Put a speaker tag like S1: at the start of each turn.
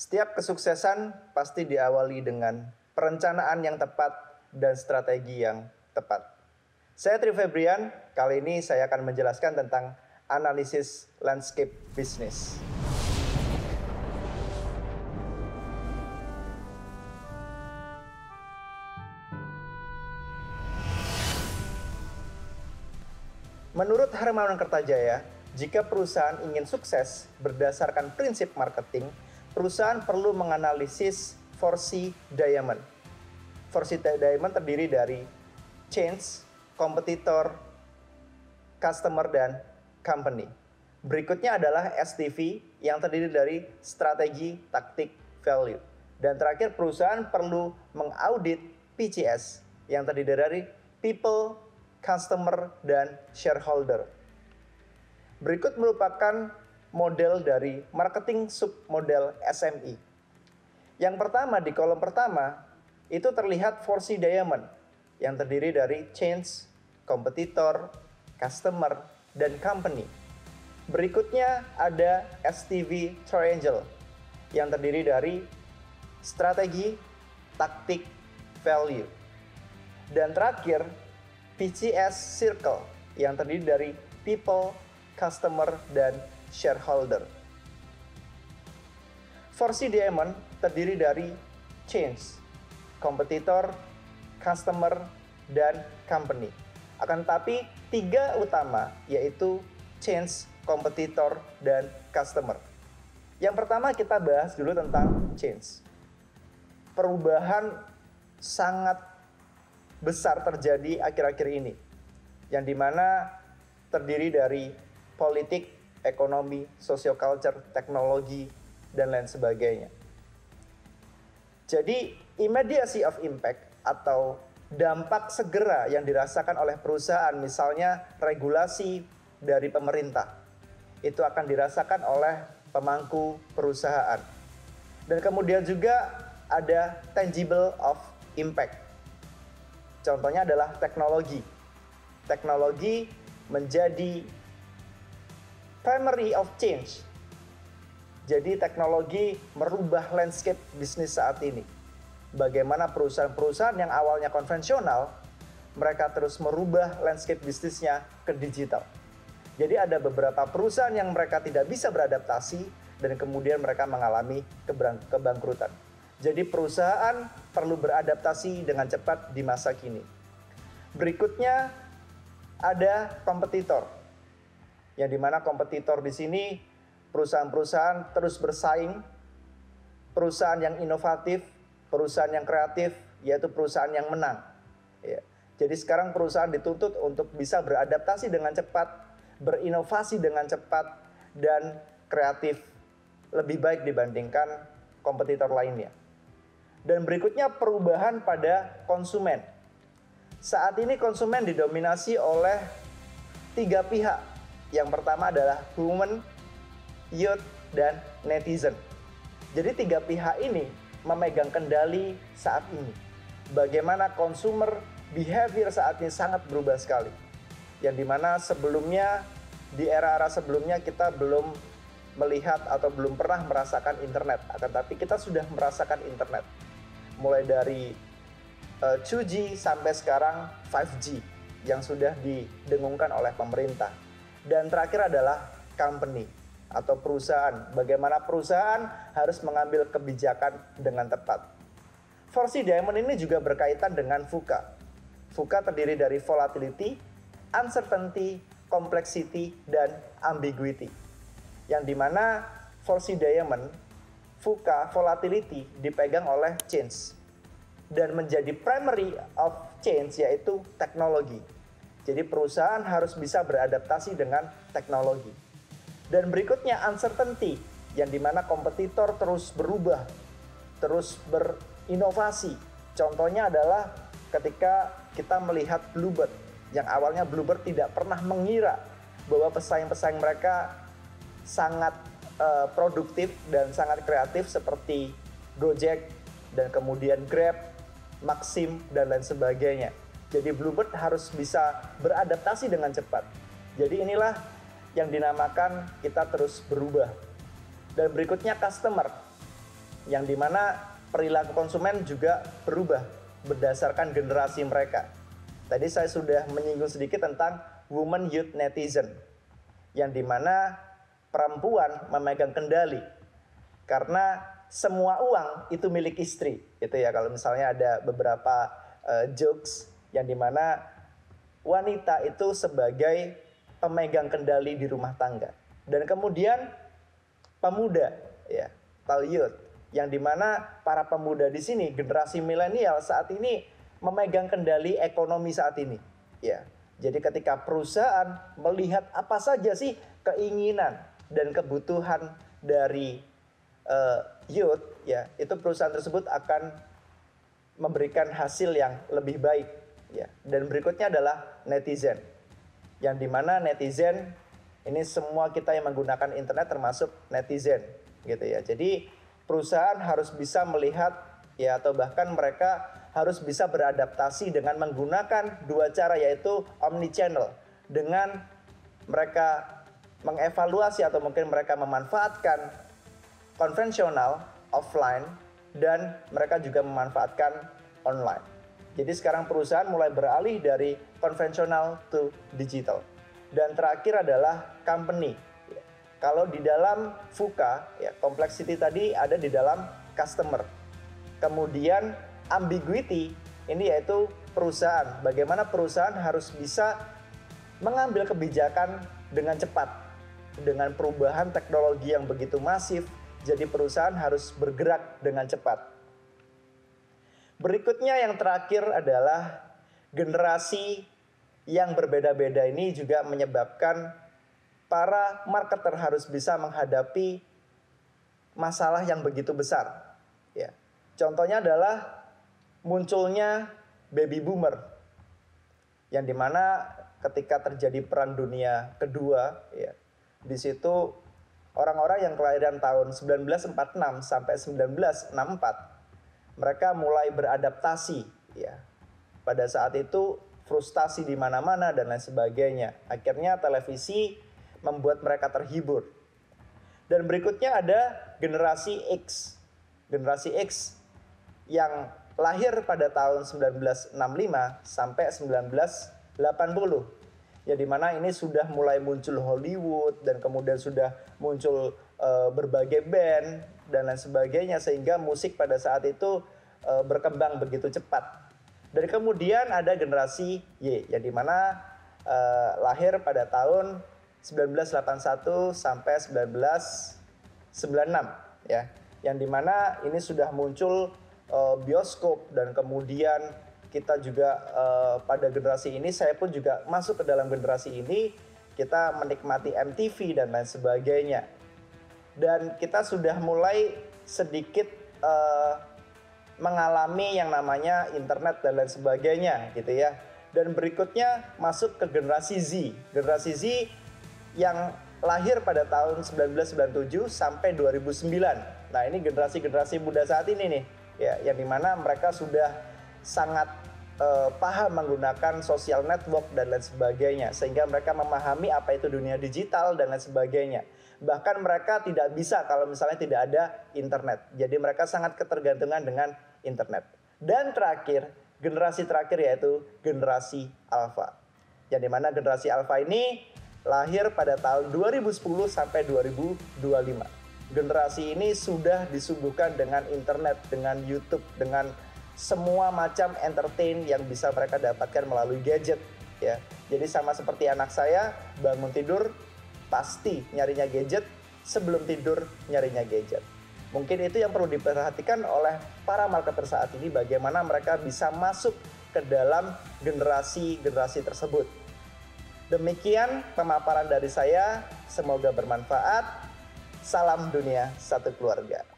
S1: Setiap kesuksesan pasti diawali dengan perencanaan yang tepat dan strategi yang tepat. Saya Tri Febrian, kali ini saya akan menjelaskan tentang analisis landscape bisnis. Menurut Hermawan Kertajaya, jika perusahaan ingin sukses berdasarkan prinsip marketing, perusahaan perlu menganalisis 4C Diamond. 4C Diamond terdiri dari change, kompetitor, customer, dan company. Berikutnya adalah STV yang terdiri dari strategi, taktik, value. Dan terakhir, perusahaan perlu mengaudit PCS yang terdiri dari people, customer, dan shareholder. Berikut merupakan model dari marketing submodel SME. Yang pertama, di kolom pertama, itu terlihat 4C Diamond yang terdiri dari change, kompetitor, customer, dan company. Berikutnya ada STV Triangle yang terdiri dari strategi, taktik, value. Dan terakhir, PCS Circle yang terdiri dari people, customer, dan shareholder. 4C Diamond terdiri dari change, kompetitor, customer, dan company. Akan tetapi tiga utama yaitu change, kompetitor, dan customer. Yang pertama kita bahas dulu tentang change. Perubahan sangat besar terjadi akhir-akhir ini, yang dimana terdiri dari politik, ekonomi, socioculture, teknologi, dan lain sebagainya. Jadi, immediacy of impact atau dampak segera yang dirasakan oleh perusahaan, misalnya regulasi dari pemerintah, itu akan dirasakan oleh pemangku perusahaan. Dan kemudian juga ada tangible of impact. Contohnya adalah teknologi. Teknologi menjadi primary of change. Jadi teknologi merubah landscape bisnis saat ini. Bagaimana perusahaan-perusahaan yang awalnya konvensional, mereka terus merubah landscape bisnisnya ke digital. Jadi ada beberapa perusahaan yang mereka tidak bisa beradaptasi dan kemudian mereka mengalami kebangkrutan. Jadi perusahaan perlu beradaptasi dengan cepat di masa kini. Berikutnya ada kompetitor, yang dimana kompetitor di sini perusahaan-perusahaan terus bersaing, perusahaan yang inovatif, perusahaan yang kreatif, yaitu perusahaan yang menang. Ya. Jadi sekarang perusahaan dituntut untuk bisa beradaptasi dengan cepat, berinovasi dengan cepat, dan kreatif lebih baik dibandingkan kompetitor lainnya. Dan berikutnya perubahan pada konsumen. Saat ini konsumen didominasi oleh tiga pihak. Yang pertama adalah women, youth, dan netizen. Jadi tiga pihak ini memegang kendali saat ini. Bagaimana consumer behavior saat ini sangat berubah sekali. Yang dimana sebelumnya, di era-era sebelumnya kita belum melihat atau belum pernah merasakan internet. Akan tapi kita sudah merasakan internet. Mulai dari 2G sampai sekarang 5G yang sudah didengungkan oleh pemerintah. Dan terakhir adalah company atau perusahaan. Bagaimana perusahaan harus mengambil kebijakan dengan tepat. 4C Diamond ini juga berkaitan dengan VUCA. VUCA terdiri dari volatility, uncertainty, complexity, dan ambiguity. Yang dimana 4C Diamond, VUCA, volatility dipegang oleh change. Dan menjadi primary of change yaitu teknologi. Jadi perusahaan harus bisa beradaptasi dengan teknologi. Dan berikutnya uncertainty, yang dimana kompetitor terus berubah, terus berinovasi. Contohnya adalah ketika kita melihat Bluebird, yang awalnya Bluebird tidak pernah mengira bahwa pesaing-pesaing mereka sangat produktif dan sangat kreatif seperti Gojek dan kemudian Grab, Maxim, dan lain sebagainya. Jadi Bluebird harus bisa beradaptasi dengan cepat. Jadi inilah yang dinamakan kita terus berubah. Dan berikutnya customer. yang dimana perilaku konsumen juga berubah berdasarkan generasi mereka. Tadi saya sudah menyinggung sedikit tentang women youth netizen, yang dimana perempuan memegang kendali karena semua uang itu milik istri, gitu ya. Kalau misalnya ada beberapa jokes yang dimana wanita itu sebagai pemegang kendali di rumah tangga, dan kemudian pemuda, ya, atau youth, yang dimana para pemuda di sini generasi milenial saat ini memegang kendali ekonomi saat ini, ya. Jadi ketika perusahaan melihat apa saja sih keinginan dan kebutuhan dari youth, ya, itu perusahaan tersebut akan memberikan hasil yang lebih baik, ya. Dan berikutnya adalah netizen, yang dimana netizen ini semua kita yang menggunakan internet termasuk netizen, gitu ya. Jadi perusahaan harus bisa melihat, ya, atau bahkan mereka harus bisa beradaptasi dengan menggunakan dua cara, yaitu omnichannel, dengan mereka mengevaluasi atau mungkin mereka memanfaatkan konvensional offline dan mereka juga memanfaatkan online. Jadi sekarang perusahaan mulai beralih dari konvensional to digital. Dan terakhir adalah company. Kalau di dalam VUCA, ya, complexity tadi ada di dalam customer. Kemudian ambiguity ini yaitu perusahaan. Bagaimana perusahaan harus bisa mengambil kebijakan dengan cepat. Dengan perubahan teknologi yang begitu masif, jadi perusahaan harus bergerak dengan cepat. Berikutnya yang terakhir adalah generasi yang berbeda-beda ini juga menyebabkan para marketer harus bisa menghadapi masalah yang begitu besar. Ya. Contohnya adalah munculnya baby boomer, yang dimana ketika terjadi Perang Dunia Kedua, ya, di situ orang-orang yang kelahiran tahun 1946 sampai 1964 mereka mulai beradaptasi, ya. Pada saat itu frustasi di mana-mana dan lain sebagainya. Akhirnya televisi membuat mereka terhibur. Dan berikutnya ada generasi X. Generasi X yang lahir pada tahun 1965 sampai 1980. Ya, di mana ini sudah mulai muncul Hollywood dan kemudian sudah muncul berbagai band dan lain sebagainya, sehingga musik pada saat itu berkembang begitu cepat. Dan kemudian ada generasi Y, yang dimana lahir pada tahun 1981 sampai 1996, ya, yang dimana ini sudah muncul bioskop, dan kemudian kita juga pada generasi ini, saya pun juga masuk ke dalam generasi ini, kita menikmati MTV dan lain sebagainya. Dan kita sudah mulai sedikit mengalami yang namanya internet dan lain sebagainya, gitu ya. Dan berikutnya masuk ke generasi Z. Generasi Z yang lahir pada tahun 1997 sampai 2009. Nah, ini generasi-generasi muda saat ini nih, ya, yang dimana mereka sudah sangat paham menggunakan social network dan lain sebagainya, sehingga mereka memahami apa itu dunia digital dan lain sebagainya. Bahkan mereka tidak bisa kalau misalnya tidak ada internet. Jadi mereka sangat ketergantungan dengan internet. Dan terakhir, generasi terakhir yaitu generasi Alpha. Yang dimana generasi Alpha ini lahir pada tahun 2010 sampai 2025. Generasi ini sudah disuguhkan dengan internet, dengan YouTube, dengan semua macam entertain yang bisa mereka dapatkan melalui gadget, ya. Jadi sama seperti anak saya, bangun tidur pasti nyarinya gadget, sebelum tidur nyarinya gadget. Mungkin itu yang perlu diperhatikan oleh para marketer saat ini, bagaimana mereka bisa masuk ke dalam generasi-generasi tersebut. Demikian pemaparan dari saya, semoga bermanfaat. Salam dunia, satu keluarga.